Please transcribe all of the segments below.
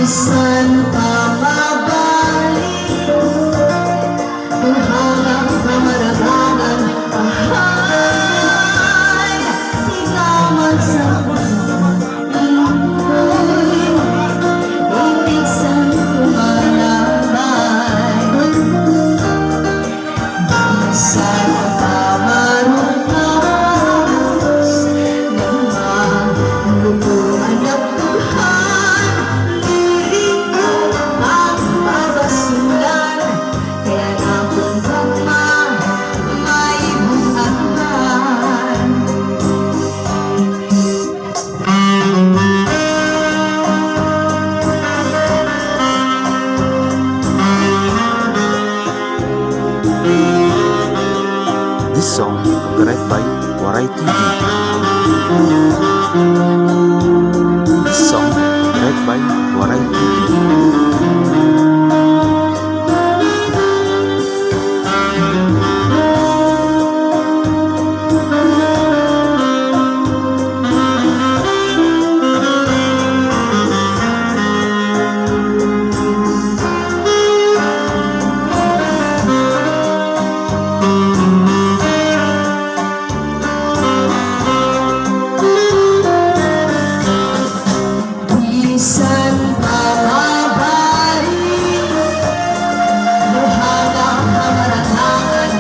Minsan pa mabalik kung hanap na marabanan ay ikaman sa ingoy ibig sa lumalabay. Minsan pa marunong ng malukuhan ng Tuhan, This song copyright by Waray TV. This song copyright by Waray TV. Minsan pa mabalik luhanap na maratangan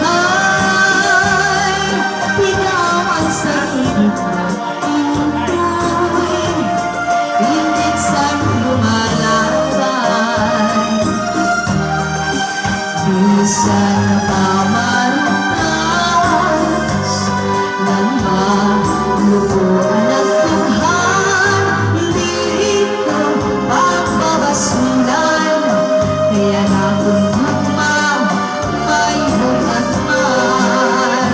ahay ikaman sa ingoy init sa lumalabay. Minsan pa marunas ng malukuhan ng Tuhan, hindi ko pagbabasulan, kaya nabundok may bukat man.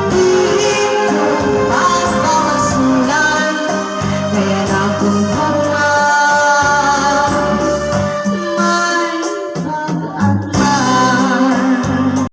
Hindi ko pagbabasulan, kaya nabundok